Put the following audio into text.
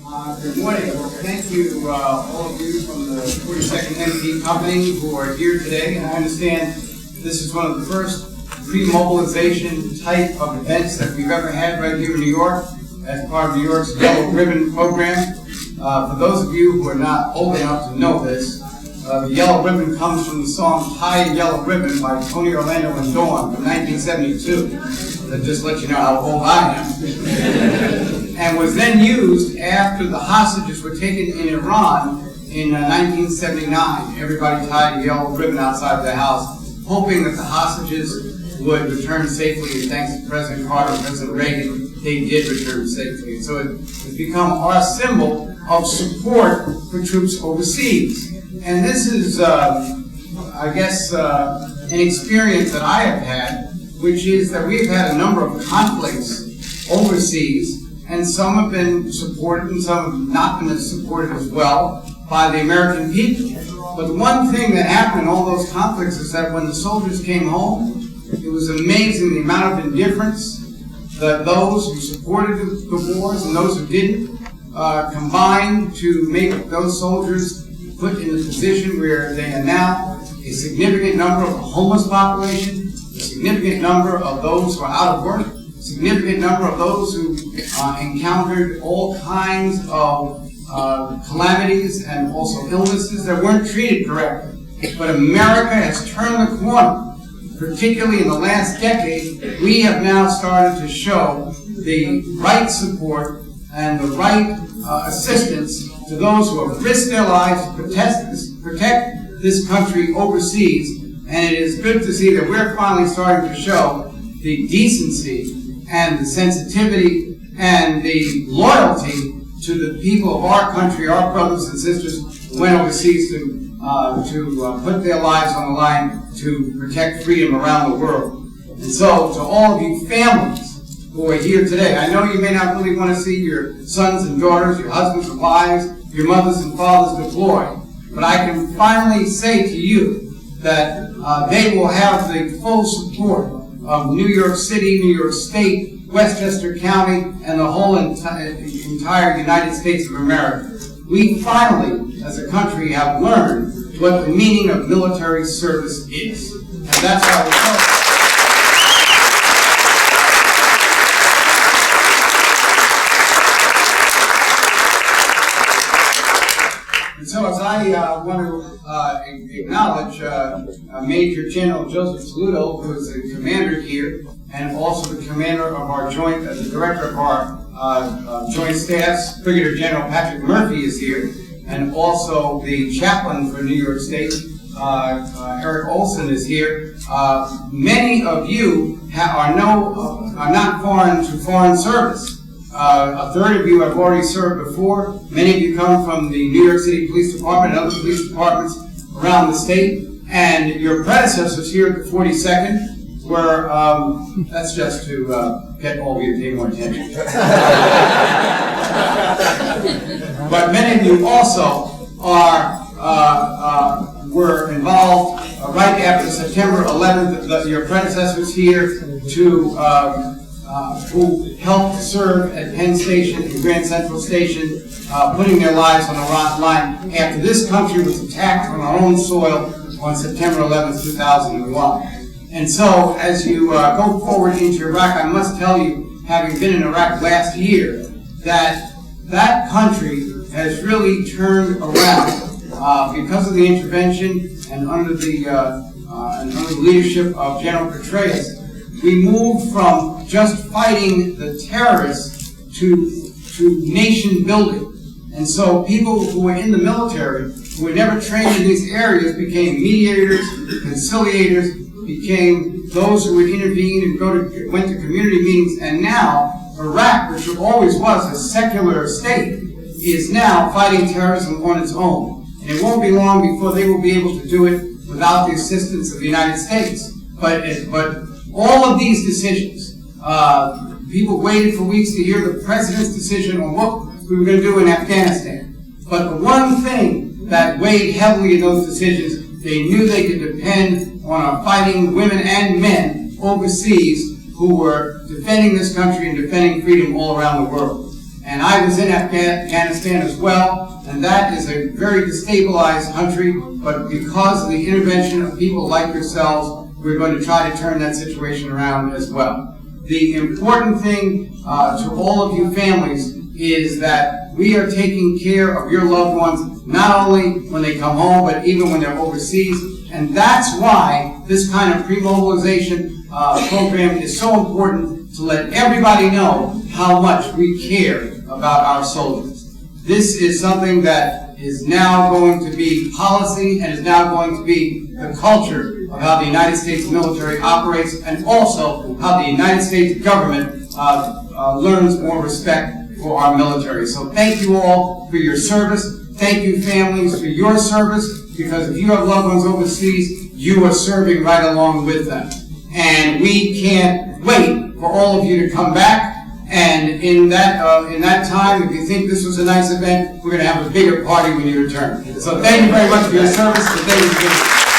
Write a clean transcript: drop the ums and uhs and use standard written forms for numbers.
Good morning. Thank you, all of you from the 42nd MP Company who are here today. And I understand this is one of the first pre-mobilization type of events that we've ever had right here in New York as part of New York's Yellow Ribbon program. For those of you who are not old enough to know this, the Yellow Ribbon comes from the song Tie a Yellow Ribbon by Tony Orlando and Dawn from 1972. That just let you know how old I am. And was then used after the hostages were taken in Iran in 1979. Everybody tied a yellow ribbon outside their house, hoping that the hostages would return safely. And thanks to President Carter and President Reagan, they did return safely. And so it has become our symbol of support for troops overseas. And this is, I guess, an experience that I have had, which is that we've had a number of conflicts overseas, and some have been supported and some have not been supported as well by the American people. But the one thing that happened in all those conflicts is that when the soldiers came home, it was amazing the amount of indifference that those who supported the wars and those who didn't combined to make those soldiers put in a position where they are now a significant number of the homeless population, a significant number of those who are out of work, a significant number of those who encountered all kinds of calamities and also illnesses that weren't treated correctly. But America has turned the corner, particularly in the last decade. We have now started to show the right support and the right assistance to those who have risked their lives to protect this country overseas. And it is good to see that we're finally starting to show the decency and the sensitivity and the loyalty to the people of our country, our brothers and sisters who went overseas to put their lives on the line to protect freedom around the world. And so, to all of you families who are here today, I know you may not really want to see your sons and daughters, your husbands and wives, your mothers and fathers deploy, but I can finally say to you that they will have the full support of New York City, New York State, Westchester County, and the whole entire United States of America. We finally, as a country, have learned what the meaning of military service is. And that's why we're so. And so as I want to acknowledge Major General Joseph Saluto, who is the commander here, and also the commander of our joint, the director of our joint staffs, Brigadier General Patrick Murphy is here, and also the chaplain for New York State, Eric Olson is here. Many of you are not foreign to foreign service. A third of you have already served before. Many of you come from the New York City Police Department and other police departments around the state. And your predecessors here at the 42nd were, that's just to get all of you to pay more attention. But many of you also were involved right after September 11th, your predecessors here who helped serve at Penn Station and Grand Central Station, putting their lives on the line after this country was attacked on our own soil on September 11th, 2001. And so, as you go forward into Iraq, I must tell you, having been in Iraq last year, that that country has really turned around because of the intervention and under the leadership of General Petraeus. We moved from just fighting the terrorists to nation building. And so people who were in the military, who were never trained in these areas, became mediators, conciliators, became those who would intervene and went to community meetings. And now Iraq, which always was a secular state, is now fighting terrorism on its own. And it won't be long before they will be able to do it without the assistance of the United States. But all of these decisions, people waited for weeks to hear the president's decision on what we were going to do in Afghanistan. But the one thing that weighed heavily in those decisions, they knew they could depend on our fighting women and men overseas who were defending this country and defending freedom all around the world. And I was in Afghanistan as well, and that is a very destabilized country, but because of the intervention of people like yourselves, we're going to try to turn that situation around as well. The important thing to all of you families is that we are taking care of your loved ones, not only when they come home, but even when they're overseas. And that's why this kind of pre-mobilization program is so important, to let everybody know how much we care about our soldiers. This is something that is now going to be policy and is now going to be the culture of how the United States military operates, and also how the United States government learns more respect for our military. So thank you all for your service. Thank you, families, for your service, because if you have loved ones overseas, you are serving right along with them. And we can't wait for all of you to come back. And in that time, if you think this was a nice event, we're going to have a bigger party when you return. So thank you very much for your service, and thank you.